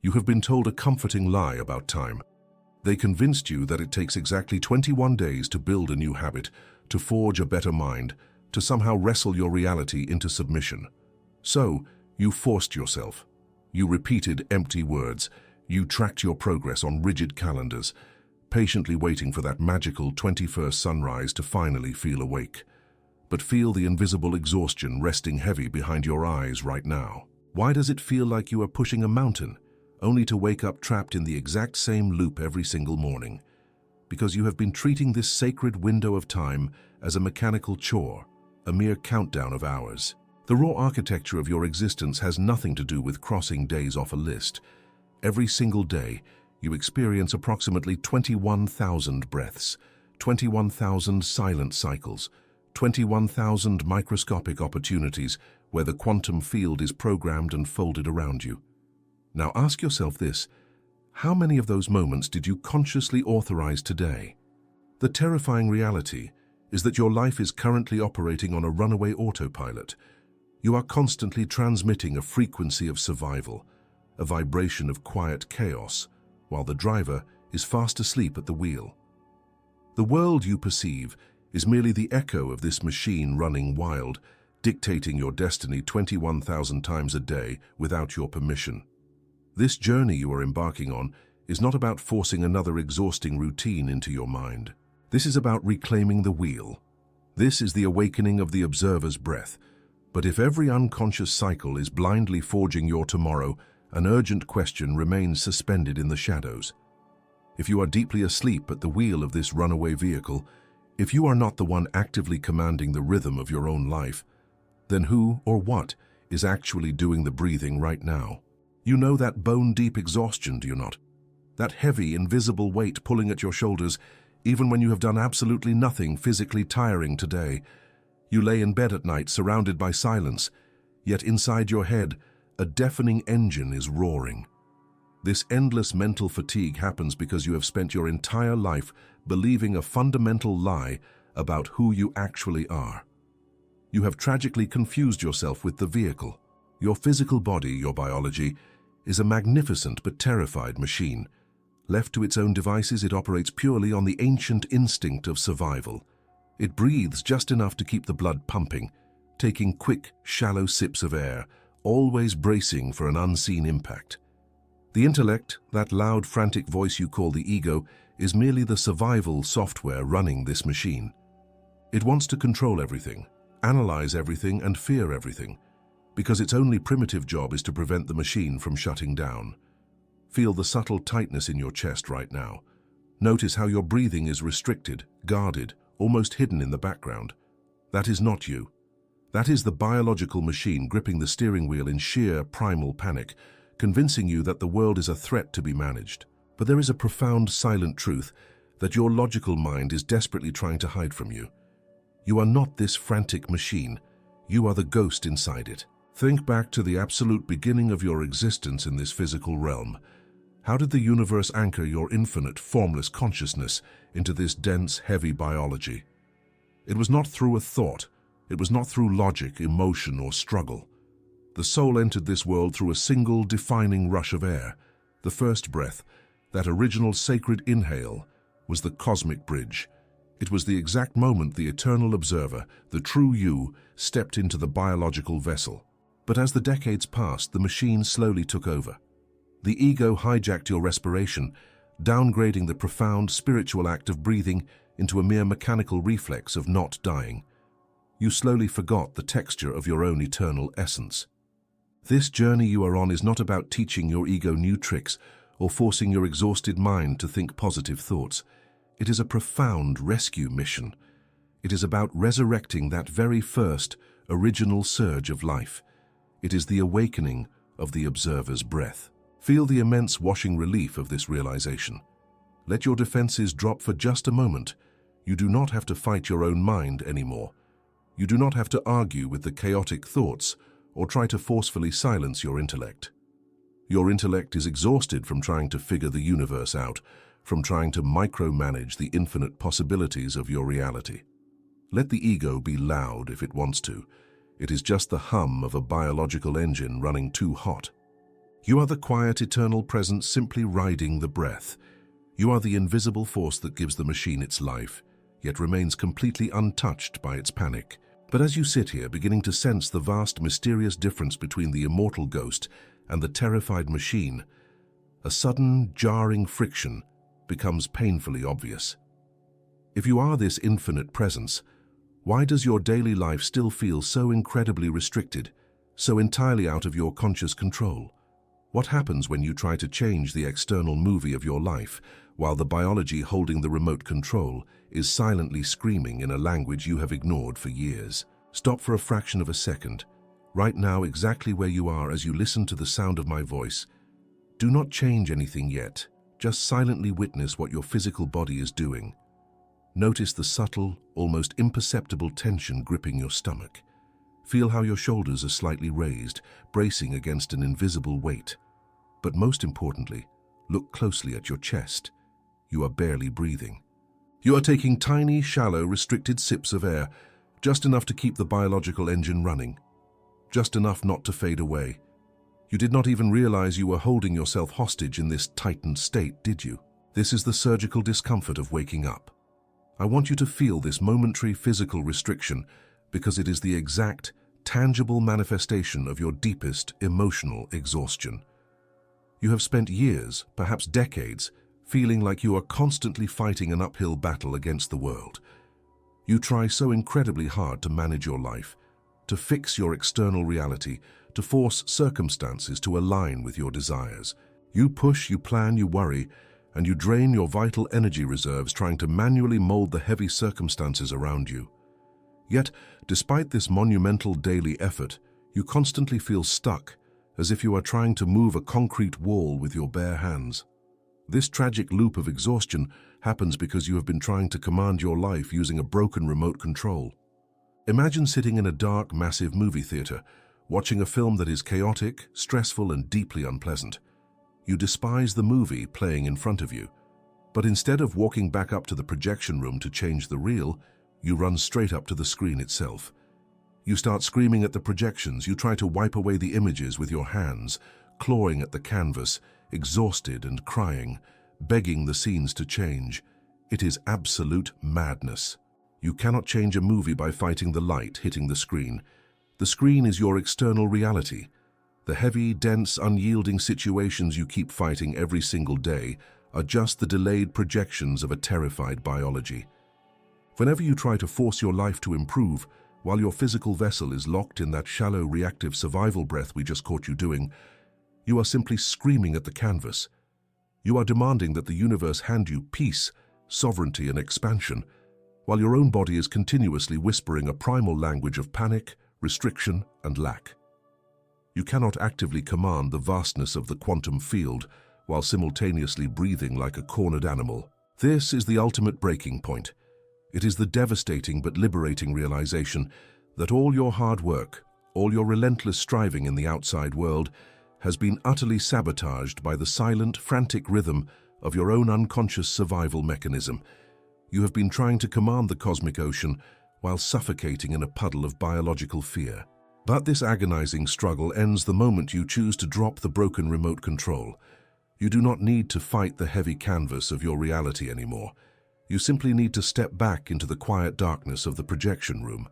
You have been told a comforting lie about time. They convinced you that it takes exactly 21 days to build a new habit, to forge a better mind, to somehow wrestle your reality into submission. So, you forced yourself. You repeated empty words. You tracked your progress on rigid calendars, patiently waiting for that magical 21st sunrise to finally feel awake. But feel the invisible exhaustion resting heavy behind your eyes right now. Why does it feel like you are pushing a mountain, only to wake up trapped in the exact same loop every single morning? Because you have been treating this sacred window of time as a mechanical chore, a mere countdown of hours. The raw architecture of your existence has nothing to do with crossing days off a list. Every single day, you experience approximately 21,000 breaths, 21,000 silent cycles, 21,000 microscopic opportunities where the quantum field is programmed and folded around you. Now ask yourself this: how many of those moments did you consciously authorize today? The terrifying reality is that your life is currently operating on a runaway autopilot. You are constantly transmitting a frequency of survival, a vibration of quiet chaos, while the driver is fast asleep at the wheel. The world you perceive is merely the echo of this machine running wild, dictating your destiny 21,000 times a day without your permission. This journey you are embarking on is not about forcing another exhausting routine into your mind. This is about reclaiming the wheel. This is the awakening of the observer's breath. But if every unconscious cycle is blindly forging your tomorrow, an urgent question remains suspended in the shadows. If you are deeply asleep at the wheel of this runaway vehicle, if you are not the one actively commanding the rhythm of your own life, then who or what is actually doing the breathing right now? You know that bone-deep exhaustion, do you not? That heavy, invisible weight pulling at your shoulders, even when you have done absolutely nothing physically tiring today. You lay in bed at night surrounded by silence, yet inside your head, a deafening engine is roaring. This endless mental fatigue happens because you have spent your entire life believing a fundamental lie about who you actually are. You have tragically confused yourself with the vehicle. Your physical body, your biology, is a magnificent but terrified machine. Left to its own devices, it operates purely on the ancient instinct of survival. It breathes just enough to keep the blood pumping, taking quick, shallow sips of air, always bracing for an unseen impact. The intellect, that loud, frantic voice you call the ego, is merely the survival software running this machine. It wants to control everything, analyze everything, and fear everything, because its only primitive job is to prevent the machine from shutting down. Feel the subtle tightness in your chest right now. Notice how your breathing is restricted, guarded, almost hidden in the background. That is not you. That is the biological machine gripping the steering wheel in sheer primal panic, convincing you that the world is a threat to be managed. But there is a profound silent truth that your logical mind is desperately trying to hide from you. You are not this frantic machine. You are the ghost inside it. Think back to the absolute beginning of your existence in this physical realm. How did the universe anchor your infinite, formless consciousness into this dense, heavy biology? It was not through a thought. It was not through logic, emotion, or struggle. The soul entered this world through a single, defining rush of air. The first breath, that original sacred inhale, was the cosmic bridge. It was the exact moment the eternal observer, the true you, stepped into the biological vessel. But as the decades passed, the machine slowly took over. The ego hijacked your respiration, downgrading the profound spiritual act of breathing into a mere mechanical reflex of not dying. You slowly forgot the texture of your own eternal essence. This journey you are on is not about teaching your ego new tricks or forcing your exhausted mind to think positive thoughts. It is a profound rescue mission. It is about resurrecting that very first, original surge of life. It is the awakening of the observer's breath. Feel the immense washing relief of this realization. Let your defenses drop for just a moment. You do not have to fight your own mind anymore. You do not have to argue with the chaotic thoughts or try to forcefully silence your intellect. Your intellect is exhausted from trying to figure the universe out, from trying to micromanage the infinite possibilities of your reality. Let the ego be loud if it wants to. It is just the hum of a biological engine running too hot. You are the quiet, eternal presence simply riding the breath. You are the invisible force that gives the machine its life, yet remains completely untouched by its panic. But as you sit here, beginning to sense the vast, mysterious difference between the immortal ghost and the terrified machine, a sudden, jarring friction becomes painfully obvious. If you are this infinite presence, why does your daily life still feel so incredibly restricted, so entirely out of your conscious control? What happens when you try to change the external movie of your life, while the biology holding the remote control is silently screaming in a language you have ignored for years? Stop for a fraction of a second, right now exactly where you are as you listen to the sound of my voice. Do not change anything yet, just silently witness what your physical body is doing. Notice the subtle, almost imperceptible tension gripping your stomach. Feel how your shoulders are slightly raised, bracing against an invisible weight. But most importantly, look closely at your chest. You are barely breathing. You are taking tiny, shallow, restricted sips of air, just enough to keep the biological engine running. Just enough not to fade away. You did not even realize you were holding yourself hostage in this tightened state, did you? This is the surgical discomfort of waking up. I want you to feel this momentary physical restriction because it is the exact, tangible manifestation of your deepest emotional exhaustion. You have spent years, perhaps decades, feeling like you are constantly fighting an uphill battle against the world. You try so incredibly hard to manage your life, to fix your external reality, to force circumstances to align with your desires. You push, you plan, you worry, and you drain your vital energy reserves trying to manually mold the heavy circumstances around you. Yet, despite this monumental daily effort, you constantly feel stuck, as if you are trying to move a concrete wall with your bare hands. This tragic loop of exhaustion happens because you have been trying to command your life using a broken remote control. Imagine sitting in a dark, massive movie theater, watching a film that is chaotic, stressful, and deeply unpleasant. You despise the movie playing in front of you, but instead of walking back up to the projection room to change the reel, you run straight up to the screen itself. You start screaming at the projections, you try to wipe away the images with your hands, clawing at the canvas, exhausted and crying, begging the scenes to change. It is absolute madness. You cannot change a movie by fighting the light hitting the screen. The screen is your external reality. The heavy, dense, unyielding situations you keep fighting every single day are just the delayed projections of a terrified biology. Whenever you try to force your life to improve, while your physical vessel is locked in that shallow, reactive survival breath we just caught you doing, you are simply screaming at the canvas. You are demanding that the universe hand you peace, sovereignty, and expansion, while your own body is continuously whispering a primal language of panic, restriction, and lack. You cannot actively command the vastness of the quantum field while simultaneously breathing like a cornered animal. This is the ultimate breaking point. It is the devastating but liberating realization that all your hard work, all your relentless striving in the outside world has been utterly sabotaged by the silent, frantic rhythm of your own unconscious survival mechanism. You have been trying to command the cosmic ocean while suffocating in a puddle of biological fear. But this agonizing struggle ends the moment you choose to drop the broken remote control. You do not need to fight the heavy canvas of your reality anymore. You simply need to step back into the quiet darkness of the projection room.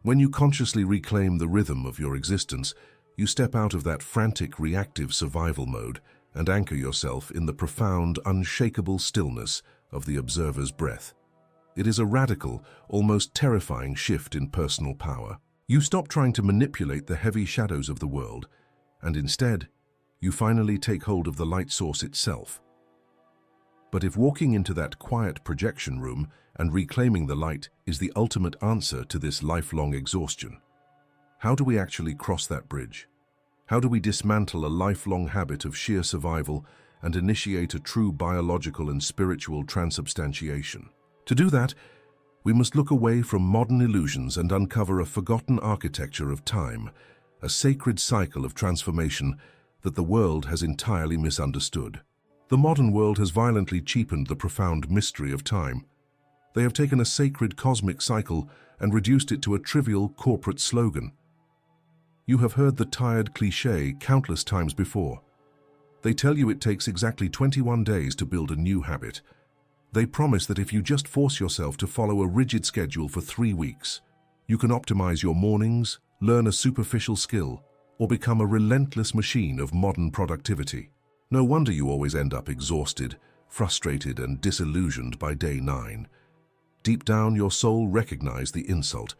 When you consciously reclaim the rhythm of your existence, you step out of that frantic, reactive survival mode and anchor yourself in the profound, unshakable stillness of the observer's breath. It is a radical, almost terrifying shift in personal power. You stop trying to manipulate the heavy shadows of the world, and instead, you finally take hold of the light source itself. But if walking into that quiet projection room and reclaiming the light is the ultimate answer to this lifelong exhaustion, how do we actually cross that bridge? How do we dismantle a lifelong habit of sheer survival and initiate a true biological and spiritual transubstantiation? To do that, we must look away from modern illusions and uncover a forgotten architecture of time, a sacred cycle of transformation that the world has entirely misunderstood. The modern world has violently cheapened the profound mystery of time. They have taken a sacred cosmic cycle and reduced it to a trivial corporate slogan. You have heard the tired cliché countless times before. They tell you it takes exactly 21 days to build a new habit. They promise that if you just force yourself to follow a rigid schedule for 3 weeks, you can optimize your mornings, learn a superficial skill, or become a relentless machine of modern productivity. No wonder you always end up exhausted, frustrated, and disillusioned by day 9. Deep down, your soul recognized the insult.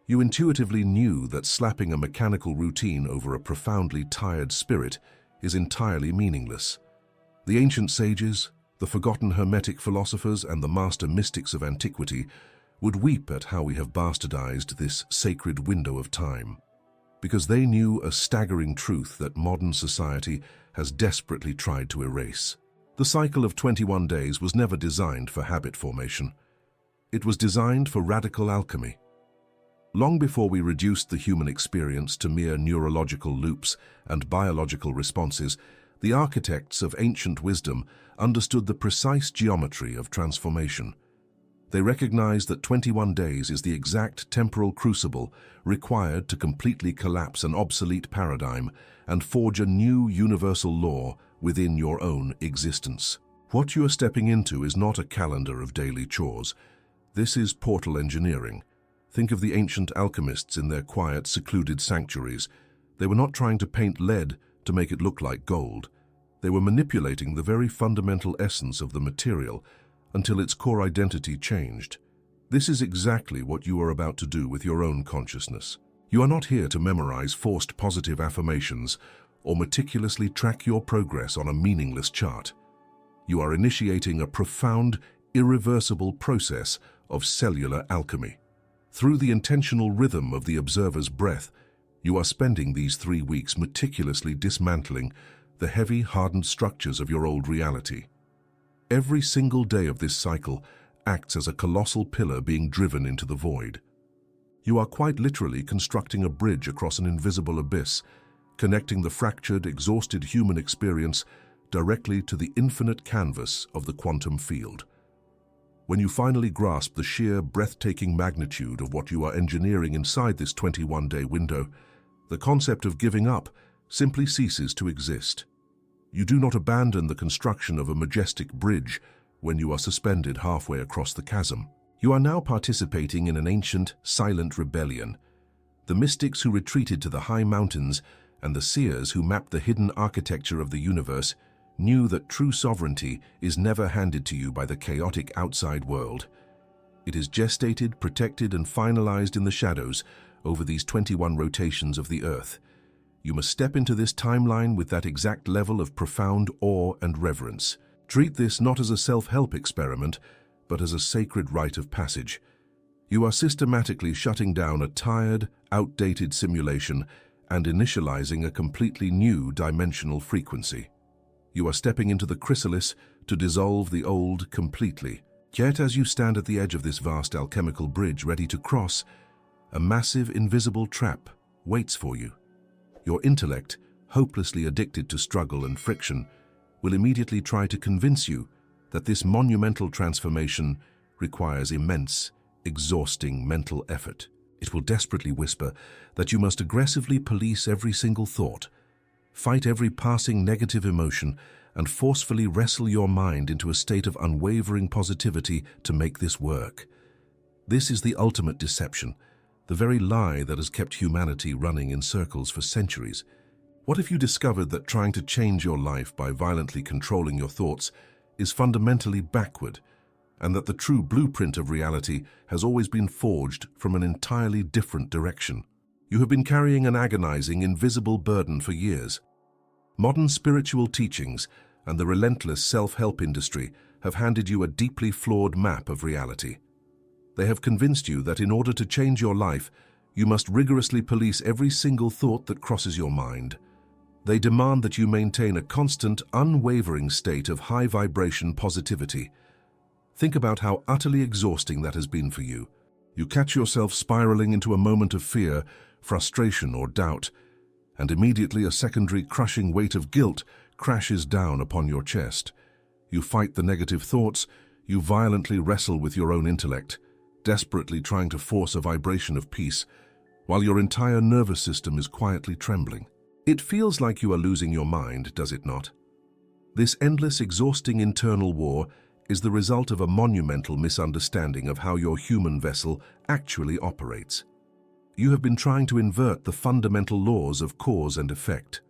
You intuitively knew that slapping a mechanical routine over a profoundly tired spirit is entirely meaningless. The ancient sages, the forgotten Hermetic philosophers, and the master mystics of antiquity would weep at how we have bastardized this sacred window of time, because they knew a staggering truth that modern society has desperately tried to erase. The cycle of 21 days was never designed for habit formation. It was designed for radical alchemy. Long before we reduced the human experience to mere neurological loops and biological responses, the architects of ancient wisdom understood the precise geometry of transformation. They recognized that 21 days is the exact temporal crucible required to completely collapse an obsolete paradigm and forge a new universal law within your own existence. What you are stepping into is not a calendar of daily chores. This is portal engineering. Think of the ancient alchemists in their quiet, secluded sanctuaries. They were not trying to paint lead to make it look like gold. They were manipulating the very fundamental essence of the material until its core identity changed. This is exactly what you are about to do with your own consciousness. You are not here to memorize forced positive affirmations or meticulously track your progress on a meaningless chart. You are initiating a profound, irreversible process of cellular alchemy. Through the intentional rhythm of the observer's breath, you are spending these 3 weeks meticulously dismantling the heavy, hardened structures of your old reality. Every single day of this cycle acts as a colossal pillar being driven into the void. You are quite literally constructing a bridge across an invisible abyss, connecting the fractured, exhausted human experience directly to the infinite canvas of the quantum field. When you finally grasp the sheer, breathtaking magnitude of what you are engineering inside this 21-day window, the concept of giving up simply ceases to exist. You do not abandon the construction of a majestic bridge when you are suspended halfway across the chasm. You are now participating in an ancient, silent rebellion. The mystics who retreated to the high mountains and the seers who mapped the hidden architecture of the universe knew that true sovereignty is never handed to you by the chaotic outside world. It is gestated, protected, and finalized in the shadows over these 21 rotations of the Earth. You must step into this timeline with that exact level of profound awe and reverence. Treat this not as a self-help experiment, but as a sacred rite of passage. You are systematically shutting down a tired, outdated simulation and initializing a completely new dimensional frequency. You are stepping into the chrysalis to dissolve the old completely. Yet as you stand at the edge of this vast alchemical bridge ready to cross, a massive invisible trap waits for you. Your intellect, hopelessly addicted to struggle and friction, will immediately try to convince you that this monumental transformation requires immense, exhausting mental effort. It will desperately whisper that you must aggressively police every single thought, fight every passing negative emotion, and forcefully wrestle your mind into a state of unwavering positivity to make this work. This is the ultimate deception, the very lie that has kept humanity running in circles for centuries. What if you discovered that trying to change your life by violently controlling your thoughts is fundamentally backward, and that the true blueprint of reality has always been forged from an entirely different direction? You have been carrying an agonizing, invisible burden for years. Modern spiritual teachings and the relentless self-help industry have handed you a deeply flawed map of reality. They have convinced you that in order to change your life, you must rigorously police every single thought that crosses your mind. They demand that you maintain a constant, unwavering state of high-vibration positivity. Think about how utterly exhausting that has been for you. You catch yourself spiraling into a moment of fear, frustration, or doubt, and immediately a secondary crushing weight of guilt crashes down upon your chest. You fight the negative thoughts, you violently wrestle with your own intellect, desperately trying to force a vibration of peace, while your entire nervous system is quietly trembling. It feels like you are losing your mind, does it not? This endless, exhausting internal war is the result of a monumental misunderstanding of how your human vessel actually operates. You have been trying to invert the fundamental laws of cause and effect.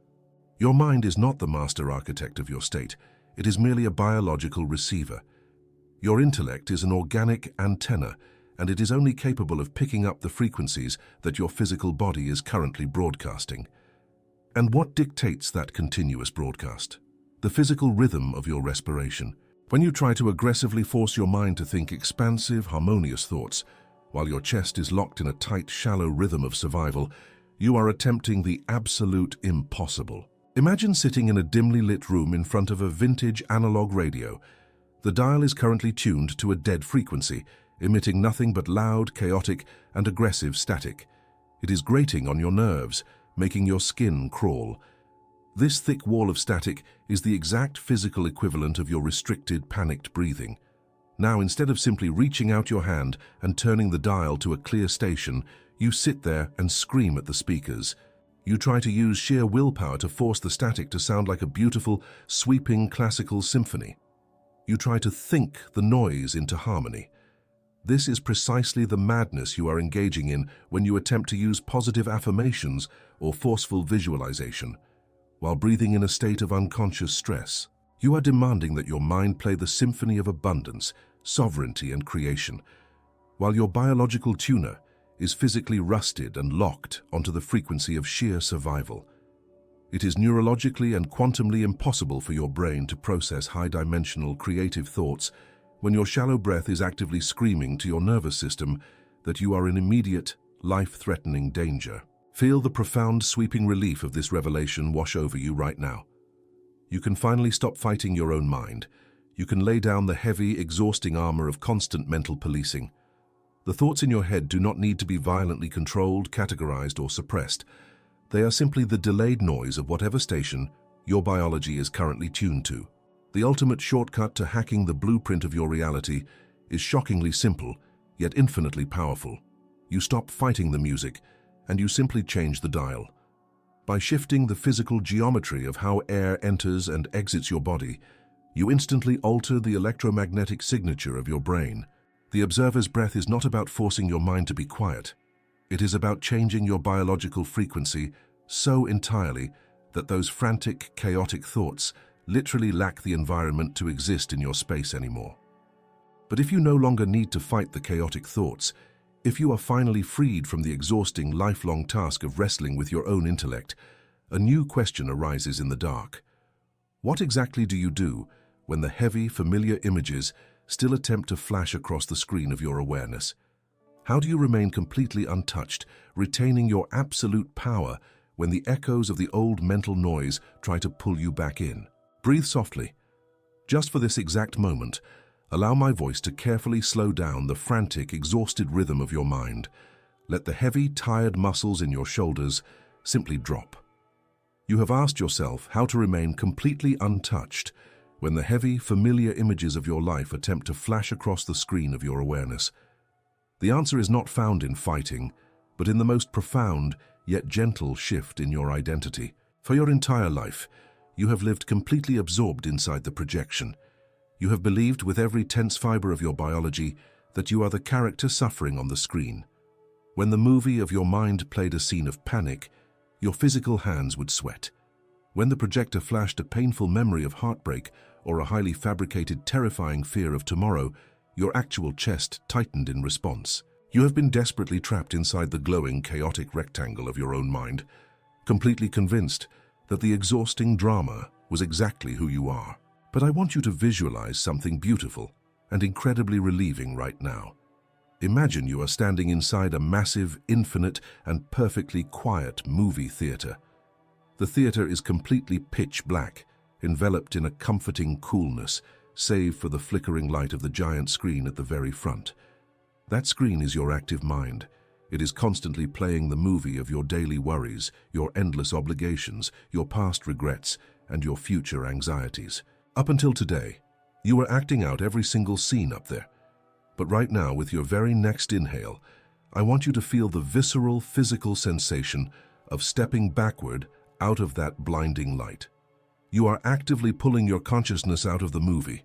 Your mind is not the master architect of your state. It is merely a biological receiver. Your intellect is an organic antenna, and it is only capable of picking up the frequencies that your physical body is currently broadcasting. And what dictates that continuous broadcast? The physical rhythm of your respiration. When you try to aggressively force your mind to think expansive, harmonious thoughts, while your chest is locked in a tight, shallow rhythm of survival, you are attempting the absolute impossible. Imagine sitting in a dimly lit room in front of a vintage analog radio. The dial is currently tuned to a dead frequency, emitting nothing but loud, chaotic, and aggressive static. It is grating on your nerves, making your skin crawl. This thick wall of static is the exact physical equivalent of your restricted, panicked breathing. Now, instead of simply reaching out your hand and turning the dial to a clear station, you sit there and scream at the speakers. You try to use sheer willpower to force the static to sound like a beautiful, sweeping classical symphony. You try to think the noise into harmony. This is precisely the madness you are engaging in when you attempt to use positive affirmations or forceful visualization. While breathing in a state of unconscious stress, you are demanding that your mind play the symphony of abundance, sovereignty, and creation, while your biological tuner is physically rusted and locked onto the frequency of sheer survival. It is neurologically and quantumly impossible for your brain to process high-dimensional creative thoughts when your shallow breath is actively screaming to your nervous system that you are in immediate, life-threatening danger. Feel the profound, sweeping relief of this revelation wash over you right now. You can finally stop fighting your own mind. You can lay down the heavy, exhausting armor of constant mental policing. The thoughts in your head do not need to be violently controlled, categorized, or suppressed. They are simply the delayed noise of whatever station your biology is currently tuned to. The ultimate shortcut to hacking the blueprint of your reality is shockingly simple, yet infinitely powerful. You stop fighting the music, and you simply change the dial. By shifting the physical geometry of how air enters and exits your body, you instantly alter the electromagnetic signature of your brain. The observer's breath is not about forcing your mind to be quiet. It is about changing your biological frequency so entirely that those frantic, chaotic thoughts literally lack the environment to exist in your space anymore. But if you no longer need to fight the chaotic thoughts, if you are finally freed from the exhausting, lifelong task of wrestling with your own intellect, a new question arises in the dark. What exactly do you do when the heavy, familiar images still attempt to flash across the screen of your awareness? How do you remain completely untouched, retaining your absolute power when the echoes of the old mental noise try to pull you back in? Breathe softly. Just for this exact moment, allow my voice to carefully slow down the frantic, exhausted rhythm of your mind. Let the heavy, tired muscles in your shoulders simply drop. You have asked yourself how to remain completely untouched when the heavy, familiar images of your life attempt to flash across the screen of your awareness. The answer is not found in fighting, but in the most profound, yet gentle shift in your identity. For your entire life, you have lived completely absorbed inside the projection. You have believed with every tense fiber of your biology that you are the character suffering on the screen. When the movie of your mind played a scene of panic, your physical hands would sweat. When the projector flashed a painful memory of heartbreak or a highly fabricated, terrifying fear of tomorrow, your actual chest tightened in response. You have been desperately trapped inside the glowing, chaotic rectangle of your own mind, completely convinced that the exhausting drama was exactly who you are. But I want you to visualize something beautiful and incredibly relieving right now. Imagine you are standing inside a massive, infinite, and perfectly quiet movie theater. The theater is completely pitch black, enveloped in a comforting coolness, save for the flickering light of the giant screen at the very front. That screen is your active mind. It is constantly playing the movie of your daily worries, your endless obligations, your past regrets, and your future anxieties. Up until today, you were acting out every single scene up there. But right now, with your very next inhale, I want you to feel the visceral, physical sensation of stepping backward out of that blinding light. You are actively pulling your consciousness out of the movie.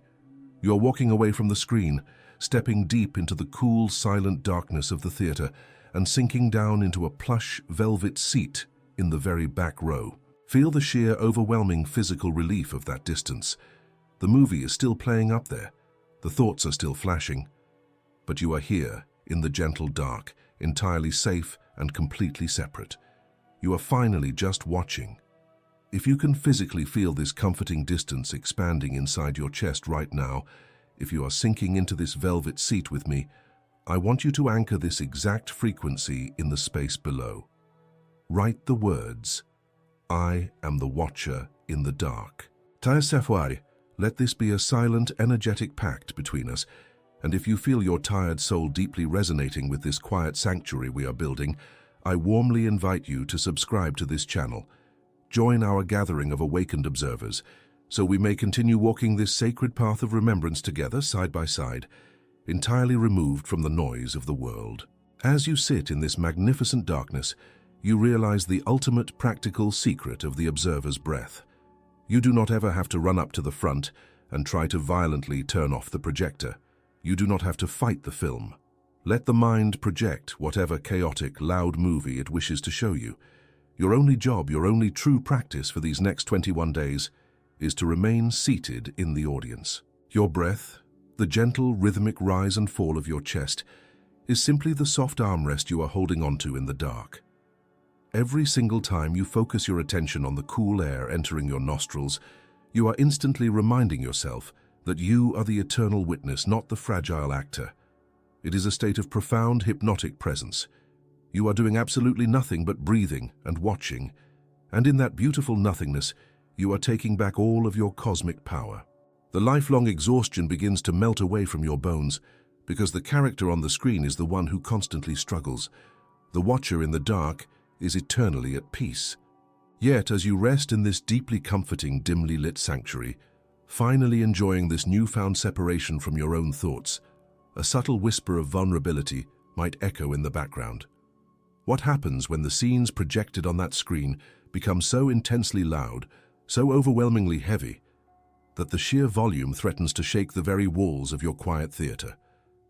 You are walking away from the screen, stepping deep into the cool, silent darkness of the theater and sinking down into a plush, velvet seat in the very back row. Feel the sheer, overwhelming physical relief of that distance. The movie is still playing up there. The thoughts are still flashing. But you are here, in the gentle dark, entirely safe and completely separate. You are finally just watching. If you can physically feel this comforting distance expanding inside your chest right now, if you are sinking into this velvet seat with me, I want you to anchor this exact frequency in the space below. Write the words, "I am the watcher in the dark." Taesefwai, let this be a silent, energetic pact between us, and if you feel your tired soul deeply resonating with this quiet sanctuary we are building, I warmly invite you to subscribe to this channel. Join our gathering of awakened observers, so we may continue walking this sacred path of remembrance together, side by side, entirely removed from the noise of the world. As you sit in this magnificent darkness, you realize the ultimate practical secret of the observer's breath. You do not ever have to run up to the front and try to violently turn off the projector. You do not have to fight the film. Let the mind project whatever chaotic, loud movie it wishes to show you. Your only job, your only true practice for these next 21 days is to remain seated in the audience. Your breath, the gentle, rhythmic rise and fall of your chest, is simply the soft armrest you are holding onto in the dark. Every single time you focus your attention on the cool air entering your nostrils, you are instantly reminding yourself that you are the eternal witness, not the fragile actor. It is a state of profound, hypnotic presence. You are doing absolutely nothing but breathing and watching, and in that beautiful nothingness, you are taking back all of your cosmic power. The lifelong exhaustion begins to melt away from your bones, because the character on the screen is the one who constantly struggles. The watcher in the dark is eternally at peace. Yet, as you rest in this deeply comforting, dimly lit sanctuary, finally enjoying this newfound separation from your own thoughts, a subtle whisper of vulnerability might echo in the background. What happens when the scenes projected on that screen become so intensely loud, so overwhelmingly heavy, that the sheer volume threatens to shake the very walls of your quiet theater?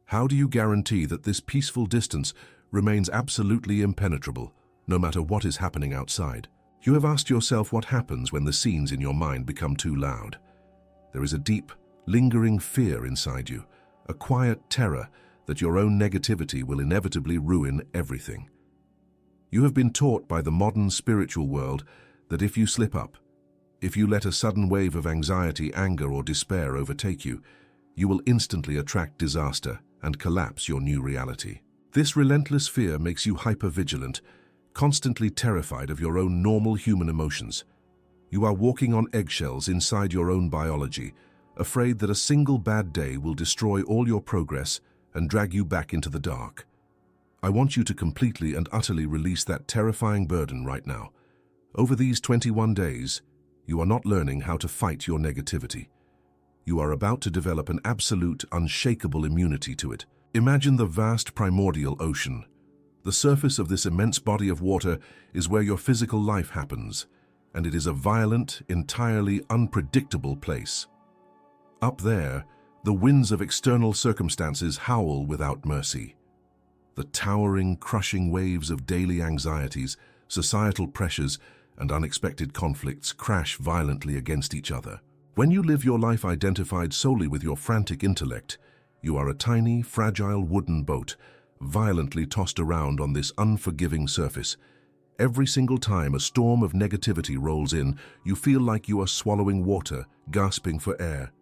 How do you guarantee that this peaceful distance remains absolutely impenetrable, no matter what is happening outside? You have asked yourself what happens when the scenes in your mind become too loud. There is a deep, lingering fear inside you, a quiet terror that your own negativity will inevitably ruin everything. You have been taught by the modern spiritual world that if you slip up, if you let a sudden wave of anxiety, anger, or despair overtake you, you will instantly attract disaster and collapse your new reality. This relentless fear makes you hyper-vigilant, constantly terrified of your own normal human emotions. You are walking on eggshells inside your own biology, afraid that a single bad day will destroy all your progress and drag you back into the dark. I want you to completely and utterly release that terrifying burden right now. Over these 21 days, you are not learning how to fight your negativity. You are about to develop an absolute, unshakable immunity to it. Imagine the vast primordial ocean. The surface of this immense body of water is where your physical life happens, and it is a violent, entirely unpredictable place. Up there, the winds of external circumstances howl without mercy. The towering, crushing waves of daily anxieties, societal pressures, and unexpected conflicts crash violently against each other. When you live your life identified solely with your frantic intellect, you are a tiny, fragile wooden boat, violently tossed around on this unforgiving surface. Every single time a storm of negativity rolls in, you feel like you are swallowing water, gasping for air.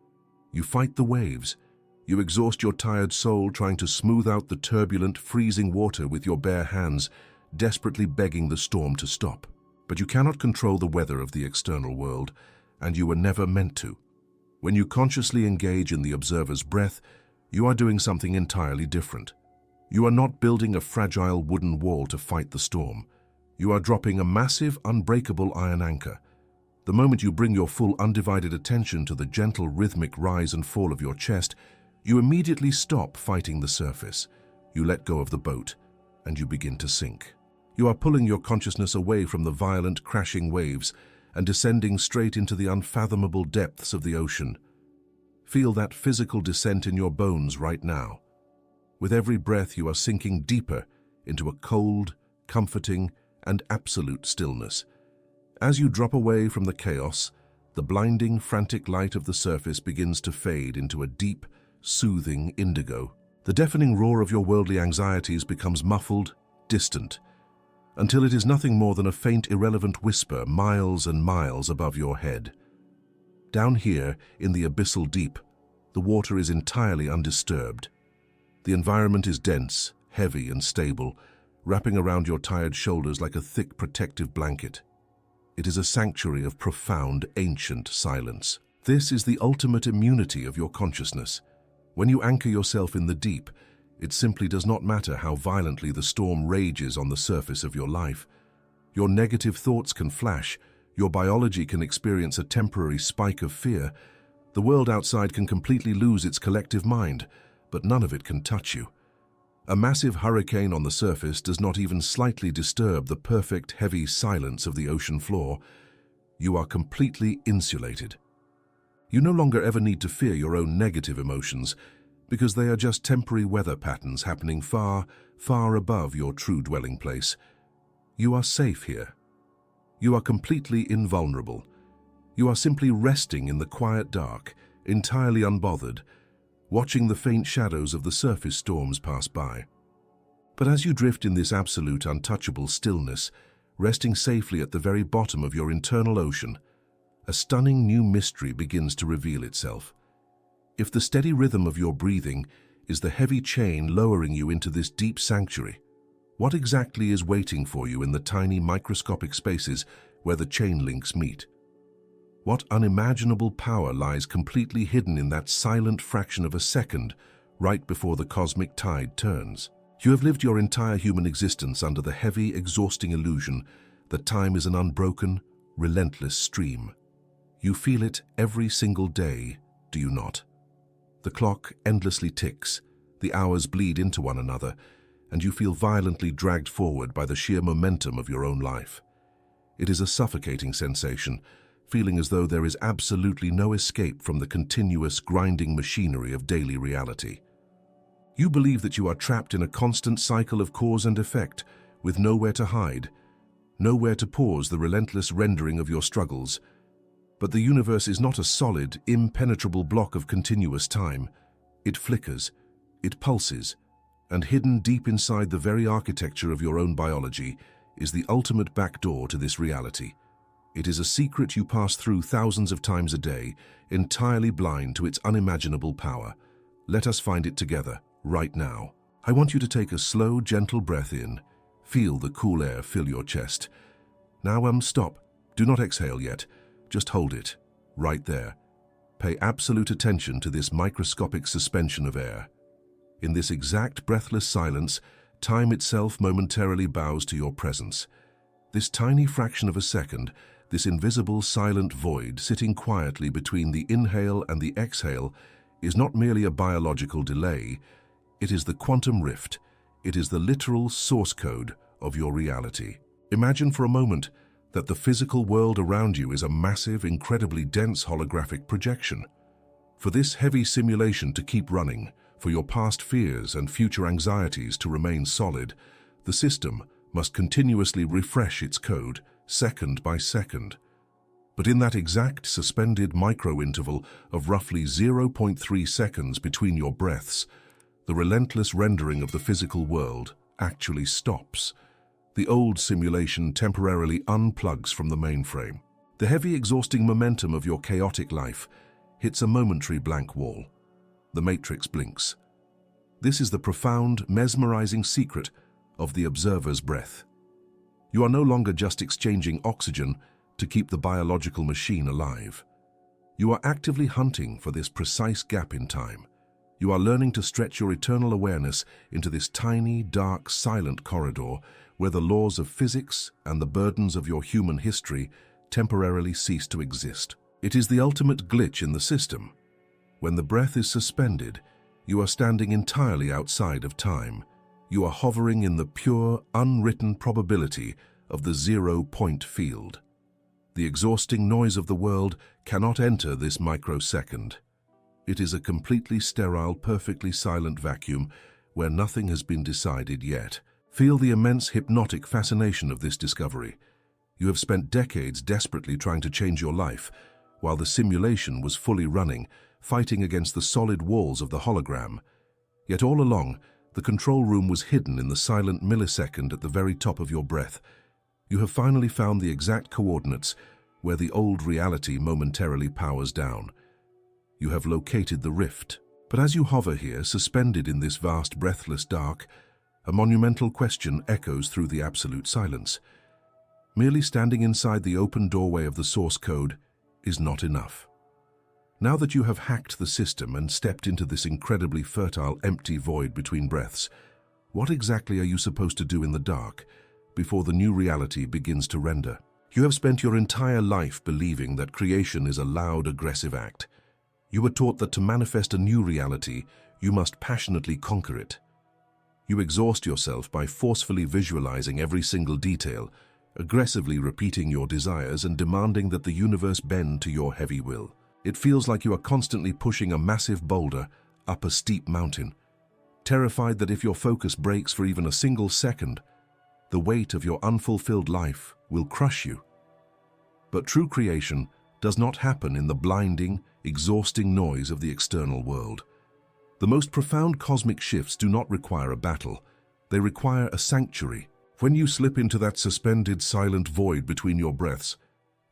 You fight the waves. You exhaust your tired soul trying to smooth out the turbulent, freezing water with your bare hands, desperately begging the storm to stop. But you cannot control the weather of the external world, and you were never meant to. When you consciously engage in the observer's breath, you are doing something entirely different. You are not building a fragile wooden wall to fight the storm. You are dropping a massive, unbreakable iron anchor. The moment you bring your full, undivided attention to the gentle, rhythmic rise and fall of your chest, you immediately stop fighting the surface. You let go of the boat, and you begin to sink. You are pulling your consciousness away from the violent, crashing waves and descending straight into the unfathomable depths of the ocean. Feel that physical descent in your bones right now. With every breath, you are sinking deeper into a cold, comforting, and absolute stillness. As you drop away from the chaos, the blinding, frantic light of the surface begins to fade into a deep, soothing indigo. The deafening roar of your worldly anxieties becomes muffled, distant, until it is nothing more than a faint, irrelevant whisper miles and miles above your head. Down here, in the abyssal deep, the water is entirely undisturbed. The environment is dense, heavy, and stable, wrapping around your tired shoulders like a thick, protective blanket. It is a sanctuary of profound, ancient silence. This is the ultimate immunity of your consciousness. When you anchor yourself in the deep, it simply does not matter how violently the storm rages on the surface of your life. Your negative thoughts can flash, your biology can experience a temporary spike of fear, the world outside can completely lose its collective mind, but none of it can touch you. A massive hurricane on the surface does not even slightly disturb the perfect, heavy silence of the ocean floor. You are completely insulated. You no longer ever need to fear your own negative emotions, because they are just temporary weather patterns happening far, far above your true dwelling place. You are safe here. You are completely invulnerable. You are simply resting in the quiet dark, entirely unbothered, watching the faint shadows of the surface storms pass by. But as you drift in this absolute, untouchable stillness, resting safely at the very bottom of your internal ocean, a stunning new mystery begins to reveal itself. If the steady rhythm of your breathing is the heavy chain lowering you into this deep sanctuary, what exactly is waiting for you in the tiny microscopic spaces where the chain links meet? What unimaginable power lies completely hidden in that silent fraction of a second right before the cosmic tide turns? You have lived your entire human existence under the heavy, exhausting illusion that time is an unbroken, relentless stream. You feel it every single day, do you not? The clock endlessly ticks, the hours bleed into one another, and you feel violently dragged forward by the sheer momentum of your own life. It is a suffocating sensation, feeling as though there is absolutely no escape from the continuous, grinding machinery of daily reality. You believe that you are trapped in a constant cycle of cause and effect, with nowhere to hide, nowhere to pause the relentless rendering of your struggles. But the universe is not a solid, impenetrable block of continuous time. It flickers, it pulses, and hidden deep inside the very architecture of your own biology is the ultimate backdoor to this reality. It is a secret you pass through thousands of times a day, entirely blind to its unimaginable power. Let us find it together, right now. I want you to take a slow, gentle breath in. Feel the cool air fill your chest. Now, stop. Do not exhale yet. Just hold it, right there. Pay absolute attention to this microscopic suspension of air. In this exact breathless silence, time itself momentarily bows to your presence. This tiny fraction of a second, this invisible silent void sitting quietly between the inhale and the exhale, is not merely a biological delay. It is the quantum rift. It is the literal source code of your reality. Imagine for a moment that the physical world around you is a massive, incredibly dense holographic projection. For this heavy simulation to keep running, for your past fears and future anxieties to remain solid, the system must continuously refresh its code, second by second. But in that exact suspended micro-interval of roughly 0.3 seconds between your breaths, the relentless rendering of the physical world actually stops. The old simulation temporarily unplugs from the mainframe. The heavy, exhausting momentum of your chaotic life hits a momentary blank wall. The matrix blinks. This is the profound, mesmerizing secret of the observer's breath. You are no longer just exchanging oxygen to keep the biological machine alive. You are actively hunting for this precise gap in time. You are learning to stretch your eternal awareness into this tiny, dark, silent corridor where the laws of physics and the burdens of your human history temporarily cease to exist. It is the ultimate glitch in the system. When the breath is suspended, you are standing entirely outside of time. You are hovering in the pure, unwritten probability of the 0-point field. The exhausting noise of the world cannot enter this microsecond. It is a completely sterile, perfectly silent vacuum where nothing has been decided yet. Feel the immense hypnotic fascination of this discovery. You have spent decades desperately trying to change your life, while the simulation was fully running, fighting against the solid walls of the hologram. Yet all along, the control room was hidden in the silent millisecond at the very top of your breath. You have finally found the exact coordinates where the old reality momentarily powers down. You have located the rift. But as you hover here, suspended in this vast, breathless dark, a monumental question echoes through the absolute silence. Merely standing inside the open doorway of the source code is not enough. Now that you have hacked the system and stepped into this incredibly fertile, empty void between breaths, what exactly are you supposed to do in the dark before the new reality begins to render? You have spent your entire life believing that creation is a loud, aggressive act. You were taught that to manifest a new reality, you must passionately conquer it. You exhaust yourself by forcefully visualizing every single detail, aggressively repeating your desires and demanding that the universe bend to your heavy will. It feels like you are constantly pushing a massive boulder up a steep mountain, terrified that if your focus breaks for even a single second, the weight of your unfulfilled life will crush you. But true creation does not happen in the blinding, exhausting noise of the external world. The most profound cosmic shifts do not require a battle. They require a sanctuary. When you slip into that suspended, silent void between your breaths,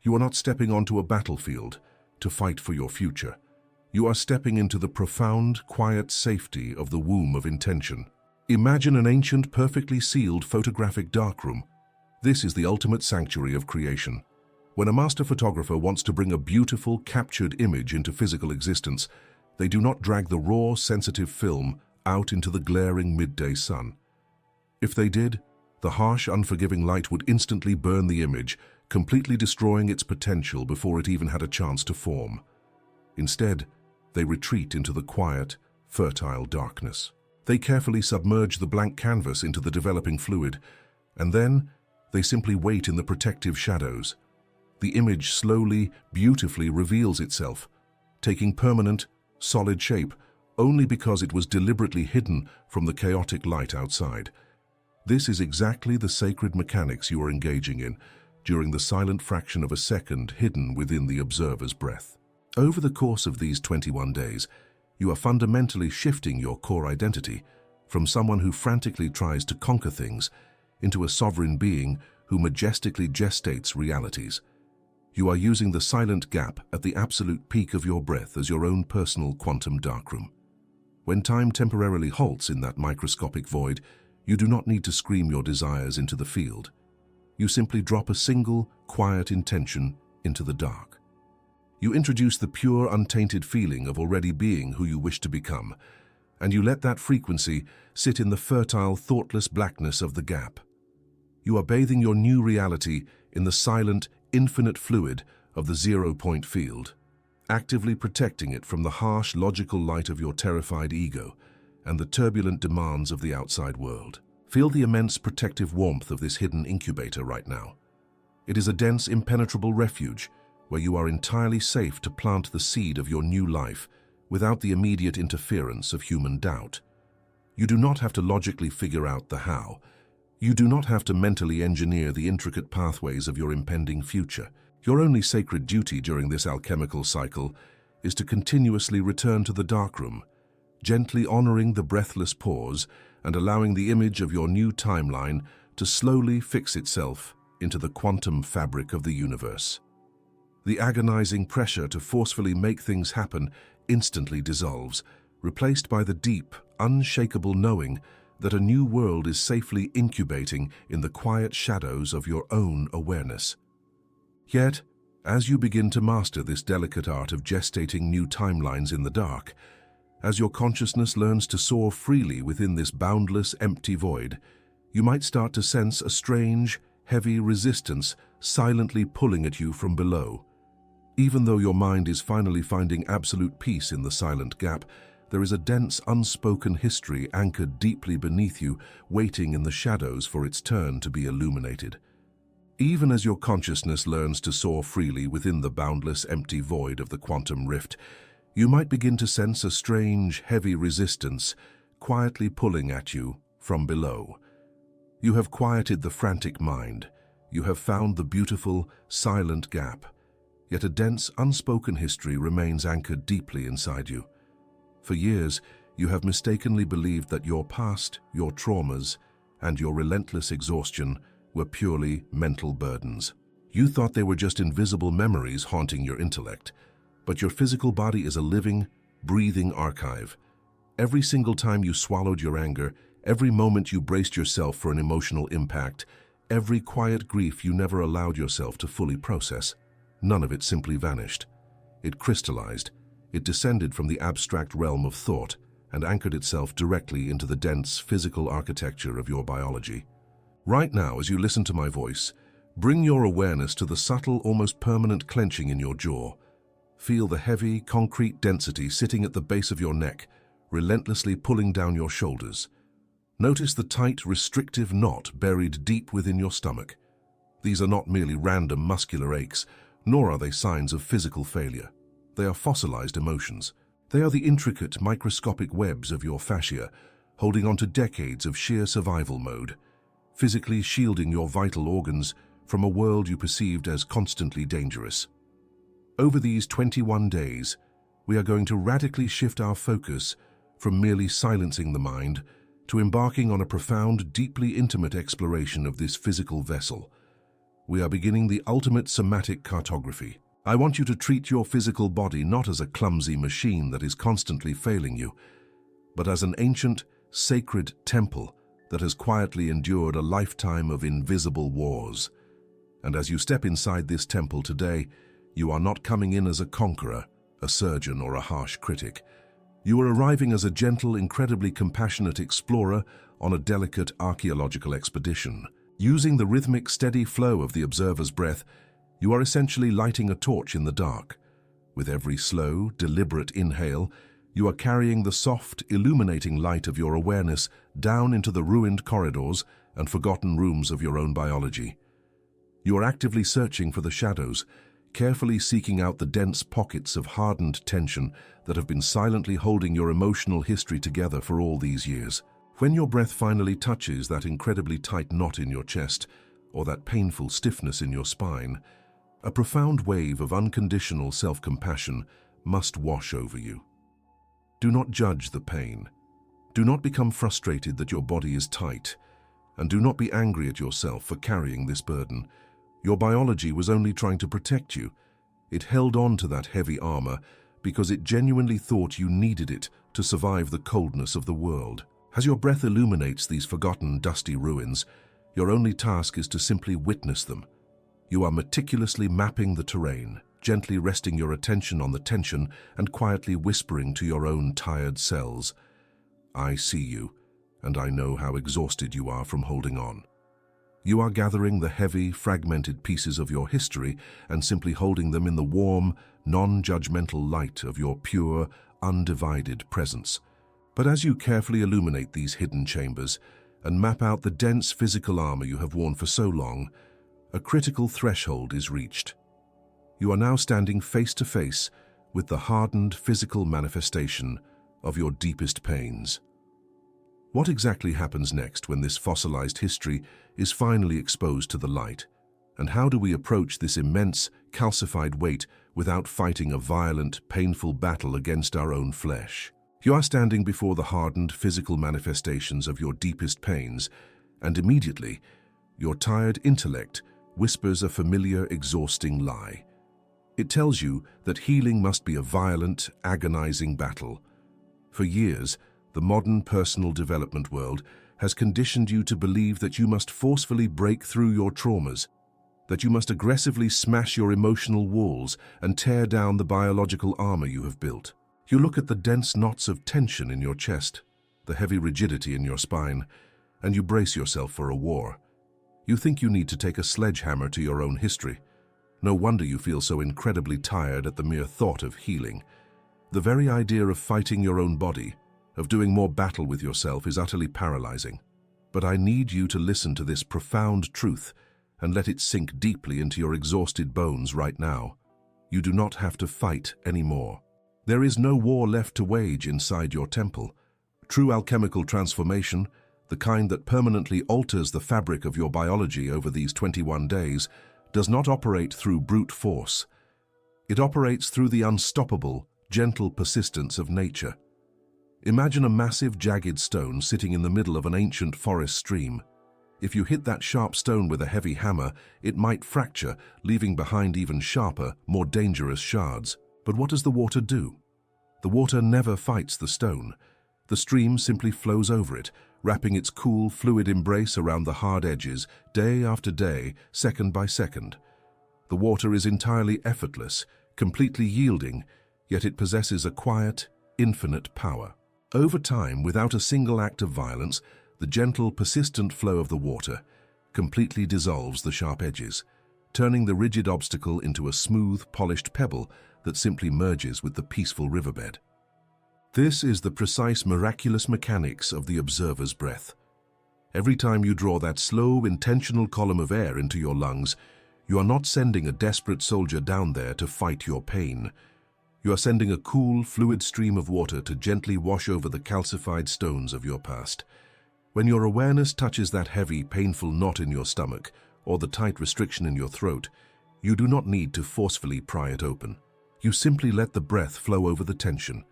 you are not stepping onto a battlefield to fight for your future. You are stepping into the profound, quiet safety of the womb of intention. Imagine an ancient, perfectly sealed photographic darkroom. This is the ultimate sanctuary of creation. When a master photographer wants to bring a beautiful, captured image into physical existence, they do not drag the raw, sensitive film out into the glaring midday sun. If they did, the harsh, unforgiving light would instantly burn the image, completely destroying its potential before it even had a chance to form. Instead, they retreat into the quiet, fertile darkness. They carefully submerge the blank canvas into the developing fluid, and then they simply wait in the protective shadows. The image slowly, beautifully reveals itself, taking permanent, solid shape only because it was deliberately hidden from the chaotic light outside. This is exactly the sacred mechanics you are engaging in during the silent fraction of a second hidden within the observer's breath. Over the course of these 21 days, you are fundamentally shifting your core identity from someone who frantically tries to conquer things into a sovereign being who majestically gestates realities. You are using the silent gap at the absolute peak of your breath as your own personal quantum darkroom. When time temporarily halts in that microscopic void, you do not need to scream your desires into the field. You simply drop a single, quiet intention into the dark. You introduce the pure, untainted feeling of already being who you wish to become, and you let that frequency sit in the fertile, thoughtless blackness of the gap. You are bathing your new reality in the silent, infinite fluid of the zero-point field, actively protecting it from the harsh, logical light of your terrified ego and the turbulent demands of the outside world. Feel the immense protective warmth of this hidden incubator right now. It is a dense, impenetrable refuge where you are entirely safe to plant the seed of your new life without the immediate interference of human doubt. You do not have to logically figure out the how. You do not have to mentally engineer the intricate pathways of your impending future. Your only sacred duty during this alchemical cycle is to continuously return to the darkroom, gently honoring the breathless pause and allowing the image of your new timeline to slowly fix itself into the quantum fabric of the universe. The agonizing pressure to forcefully make things happen instantly dissolves, replaced by the deep, unshakable knowing that a new world is safely incubating in the quiet shadows of your own awareness. Yet, as you begin to master this delicate art of gestating new timelines in the dark, as your consciousness learns to soar freely within this boundless, empty void, you might start to sense a strange, heavy resistance silently pulling at you from below. Even though your mind is finally finding absolute peace in the silent gap, there is a dense, unspoken history anchored deeply beneath you, waiting in the shadows for its turn to be illuminated. Even as your consciousness learns to soar freely within the boundless empty void of the quantum rift, you might begin to sense a strange, heavy resistance quietly pulling at you from below. You have quieted the frantic mind. You have found the beautiful, silent gap. Yet a dense, unspoken history remains anchored deeply inside you. For years, you have mistakenly believed that your past, your traumas, and your relentless exhaustion were purely mental burdens. You thought they were just invisible memories haunting your intellect, but your physical body is a living, breathing archive. Every single time you swallowed your anger, every moment you braced yourself for an emotional impact, every quiet grief you never allowed yourself to fully process, none of it simply vanished. It crystallized. It descended from the abstract realm of thought and anchored itself directly into the dense physical architecture of your biology. Right now, as you listen to my voice, bring your awareness to the subtle, almost permanent clenching in your jaw. Feel the heavy, concrete density sitting at the base of your neck, relentlessly pulling down your shoulders. Notice the tight, restrictive knot buried deep within your stomach. These are not merely random muscular aches, nor are they signs of physical failure. They are fossilized emotions. They are the intricate, microscopic webs of your fascia, holding on to decades of sheer survival mode, physically shielding your vital organs from a world you perceived as constantly dangerous. Over these 21 days, we are going to radically shift our focus from merely silencing the mind to embarking on a profound, deeply intimate exploration of this physical vessel. We are beginning the ultimate somatic cartography. I want you to treat your physical body not as a clumsy machine that is constantly failing you, but as an ancient, sacred temple that has quietly endured a lifetime of invisible wars. And as you step inside this temple today, you are not coming in as a conqueror, a surgeon, or a harsh critic. You are arriving as a gentle, incredibly compassionate explorer on a delicate archaeological expedition. Using the rhythmic, steady flow of the observer's breath, you are essentially lighting a torch in the dark. With every slow, deliberate inhale, you are carrying the soft, illuminating light of your awareness down into the ruined corridors and forgotten rooms of your own biology. You are actively searching for the shadows, carefully seeking out the dense pockets of hardened tension that have been silently holding your emotional history together for all these years. When your breath finally touches that incredibly tight knot in your chest, or that painful stiffness in your spine, a profound wave of unconditional self-compassion must wash over you. Do not judge the pain. Do not become frustrated that your body is tight, and do not be angry at yourself for carrying this burden. Your biology was only trying to protect you. It held on to that heavy armor because it genuinely thought you needed it to survive the coldness of the world. As your breath illuminates these forgotten, dusty ruins, your only task is to simply witness them. You are meticulously mapping the terrain, gently resting your attention on the tension and quietly whispering to your own tired cells, "I see you, and I know how exhausted you are from holding on." You are gathering the heavy, fragmented pieces of your history and simply holding them in the warm, non-judgmental light of your pure, undivided presence. But as you carefully illuminate these hidden chambers and map out the dense physical armor you have worn for so long, a critical threshold is reached. You are now standing face to face with the hardened physical manifestation of your deepest pains. What exactly happens next when this fossilized history is finally exposed to the light? And how do we approach this immense, calcified weight without fighting a violent, painful battle against our own flesh? You are standing before the hardened physical manifestations of your deepest pains, and immediately, your tired intellect whispers a familiar, exhausting lie. It tells you that healing must be a violent, agonizing battle. For years, the modern personal development world has conditioned you to believe that you must forcefully break through your traumas, that you must aggressively smash your emotional walls and tear down the biological armor you have built. You look at the dense knots of tension in your chest, the heavy rigidity in your spine, and you brace yourself for a war. You think you need to take a sledgehammer to your own history. No wonder you feel so incredibly tired at the mere thought of healing. The very idea of fighting your own body, of doing more battle with yourself, is utterly paralyzing. But I need you to listen to this profound truth and let it sink deeply into your exhausted bones right now. You do not have to fight anymore. There is no war left to wage inside your temple. True alchemical transformation, the kind that permanently alters the fabric of your biology over these 21 days, does not operate through brute force. It operates through the unstoppable, gentle persistence of nature. Imagine a massive, jagged stone sitting in the middle of an ancient forest stream. If you hit that sharp stone with a heavy hammer, it might fracture, leaving behind even sharper, more dangerous shards. But what does the water do? The water never fights the stone. The stream simply flows over it, wrapping its cool, fluid embrace around the hard edges, day after day, second by second. The water is entirely effortless, completely yielding, yet it possesses a quiet, infinite power. Over time, without a single act of violence, the gentle, persistent flow of the water completely dissolves the sharp edges, turning the rigid obstacle into a smooth, polished pebble that simply merges with the peaceful riverbed. This is the precise, miraculous mechanics of the observer's breath. Every time you draw that slow, intentional column of air into your lungs, you are not sending a desperate soldier down there to fight your pain. You are sending a cool, fluid stream of water to gently wash over the calcified stones of your past. When your awareness touches that heavy, painful knot in your stomach or the tight restriction in your throat, you do not need to forcefully pry it open. You simply let the breath flow over the tension.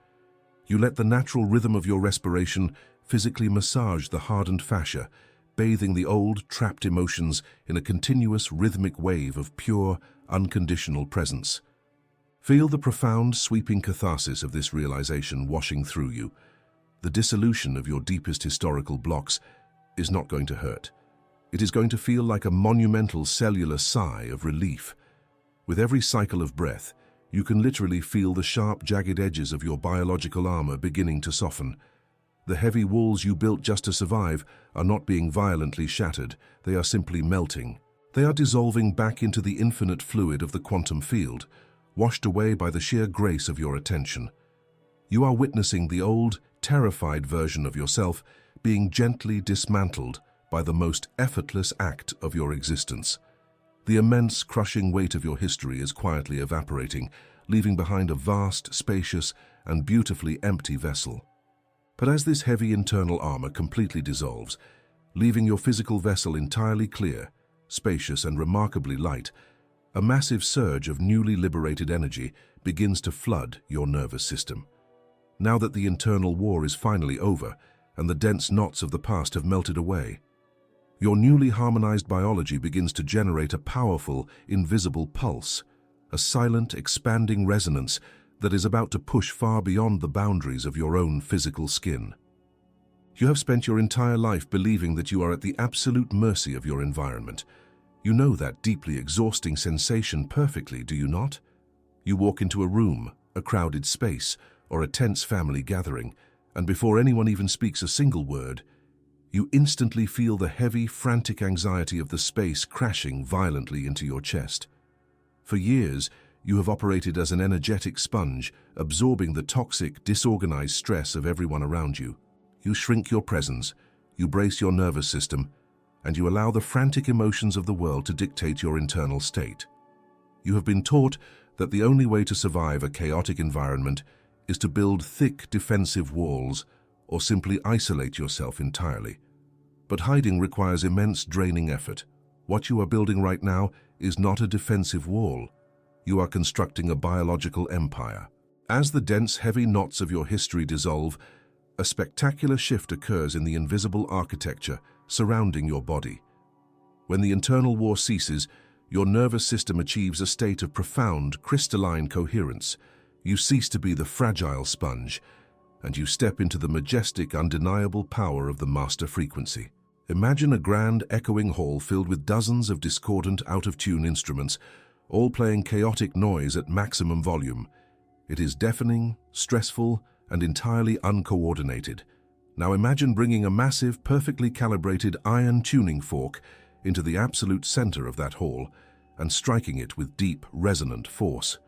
You let the natural rhythm of your respiration physically massage the hardened fascia, bathing the old, trapped emotions in a continuous, rhythmic wave of pure, unconditional presence. Feel the profound, sweeping catharsis of this realization washing through you. The dissolution of your deepest historical blocks is not going to hurt. It is going to feel like a monumental cellular sigh of relief. With every cycle of breath, you can literally feel the sharp, jagged edges of your biological armor beginning to soften. The heavy walls you built just to survive are not being violently shattered, they are simply melting. They are dissolving back into the infinite fluid of the quantum field, washed away by the sheer grace of your attention. You are witnessing the old, terrified version of yourself being gently dismantled by the most effortless act of your existence. The immense, crushing weight of your history is quietly evaporating, leaving behind a vast, spacious, and beautifully empty vessel. But as this heavy internal armor completely dissolves, leaving your physical vessel entirely clear, spacious, and remarkably light, a massive surge of newly liberated energy begins to flood your nervous system. Now that the internal war is finally over and the dense knots of the past have melted away, your newly harmonized biology begins to generate a powerful, invisible pulse, a silent, expanding resonance that is about to push far beyond the boundaries of your own physical skin. You have spent your entire life believing that you are at the absolute mercy of your environment. You know that deeply exhausting sensation perfectly, do you not? You walk into a room, a crowded space, or a tense family gathering, and before anyone even speaks a single word, you instantly feel the heavy, frantic anxiety of the space crashing violently into your chest. For years, you have operated as an energetic sponge, absorbing the toxic, disorganized stress of everyone around you. You shrink your presence, you brace your nervous system, and you allow the frantic emotions of the world to dictate your internal state. You have been taught that the only way to survive a chaotic environment is to build thick defensive walls or simply isolate yourself entirely. But hiding requires immense draining effort. What you are building right now is not a defensive wall. You are constructing a biological empire. As the dense, heavy knots of your history dissolve, a spectacular shift occurs in the invisible architecture surrounding your body. When the internal war ceases, your nervous system achieves a state of profound, crystalline coherence. You cease to be the fragile sponge, and you step into the majestic, undeniable power of the master frequency. Imagine a grand, echoing hall filled with dozens of discordant, out-of-tune instruments, all playing chaotic noise at maximum volume. It is deafening, stressful, and entirely uncoordinated. Now imagine bringing a massive, perfectly calibrated iron tuning fork into the absolute center of that hall and striking it with deep, resonant force.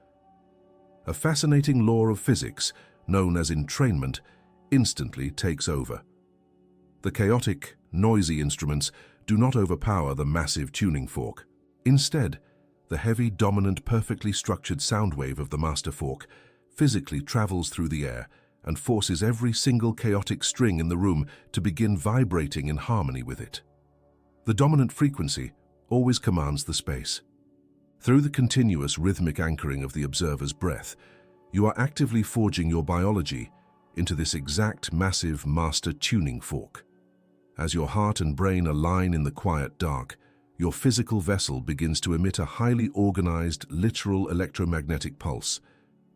A fascinating law of physics, known as entrainment, instantly takes over. The chaotic, noisy instruments do not overpower the massive tuning fork. Instead, the heavy, dominant, perfectly structured sound wave of the master fork physically travels through the air and forces every single chaotic string in the room to begin vibrating in harmony with it. The dominant frequency always commands the space. Through the continuous rhythmic anchoring of the observer's breath, you are actively forging your biology into this exact, massive master tuning fork. As your heart and brain align in the quiet dark, your physical vessel begins to emit a highly organized, literal electromagnetic pulse.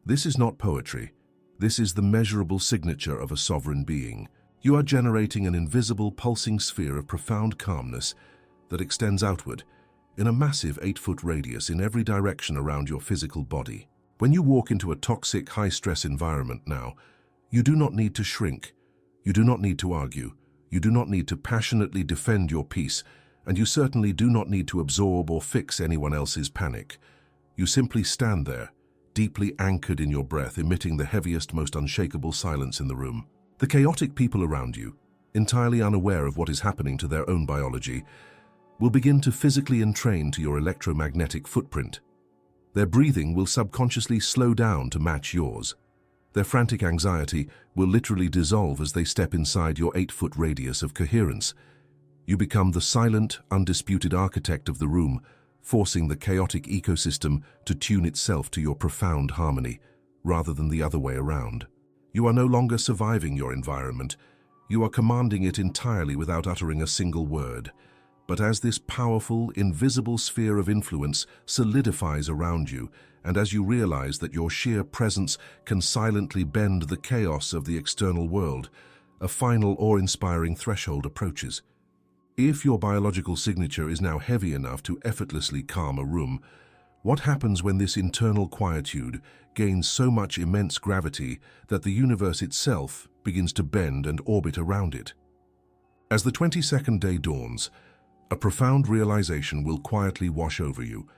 This is not poetry. This is the measurable signature of a sovereign being. You are generating an invisible, pulsing sphere of profound calmness that extends outward in a massive 8-foot radius in every direction around your physical body. When you walk into a toxic, high-stress environment now, you do not need to shrink. You do not need to argue. You do not need to passionately defend your peace, and you certainly do not need to absorb or fix anyone else's panic. You simply stand there, deeply anchored in your breath, emitting the heaviest, most unshakable silence in the room. The chaotic people around you, entirely unaware of what is happening to their own biology, will begin to physically entrain to your electromagnetic footprint. Their breathing will subconsciously slow down to match yours. Their frantic anxiety will literally dissolve as they step inside your 8-foot radius of coherence. You become the silent, undisputed architect of the room, forcing the chaotic ecosystem to tune itself to your profound harmony, rather than the other way around. You are no longer surviving your environment. You are commanding it entirely without uttering a single word. But as this powerful, invisible sphere of influence solidifies around you, and as you realize that your sheer presence can silently bend the chaos of the external world, a final awe-inspiring threshold approaches. If your biological signature is now heavy enough to effortlessly calm a room, what happens when this internal quietude gains so much immense gravity that the universe itself begins to bend and orbit around it? As the 22nd day dawns, a profound realization will quietly wash over you.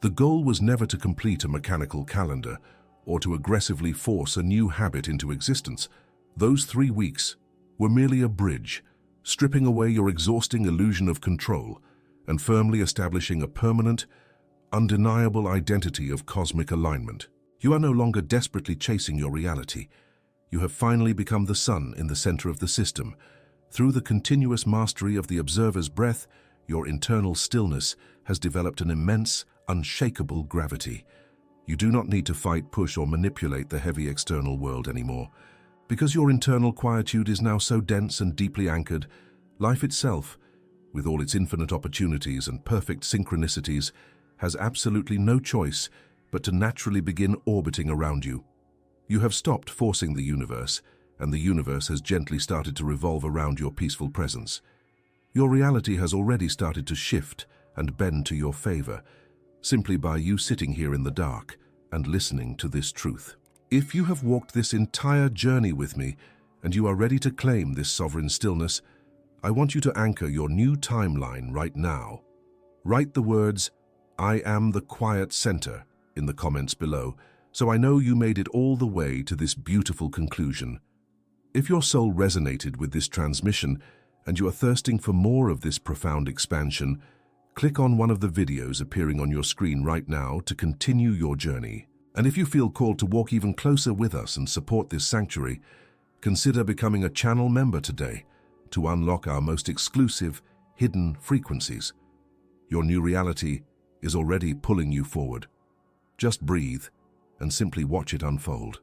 The goal was never to complete a mechanical calendar or to aggressively force a new habit into existence. Those 3 weeks were merely a bridge, stripping away your exhausting illusion of control and firmly establishing a permanent, undeniable identity of cosmic alignment. You are no longer desperately chasing your reality. You have finally become the sun in the center of the system. Through the continuous mastery of the observer's breath, your internal stillness has developed an immense, unshakable gravity. You do not need to fight, push, or manipulate the heavy external world anymore. Because your internal quietude is now so dense and deeply anchored, life itself, with all its infinite opportunities and perfect synchronicities, has absolutely no choice but to naturally begin orbiting around you. You have stopped forcing the universe, and the universe has gently started to revolve around your peaceful presence. Your reality has already started to shift and bend to your favor, simply by you sitting here in the dark and listening to this truth. If you have walked this entire journey with me, and you are ready to claim this sovereign stillness, I want you to anchor your new timeline right now. Write the words, "I am the quiet center," in the comments below, so I know you made it all the way to this beautiful conclusion. If your soul resonated with this transmission, and you are thirsting for more of this profound expansion, click on one of the videos appearing on your screen right now to continue your journey. And if you feel called to walk even closer with us and support this sanctuary, consider becoming a channel member today to unlock our most exclusive, hidden frequencies. Your new reality is already pulling you forward. Just breathe and simply watch it unfold.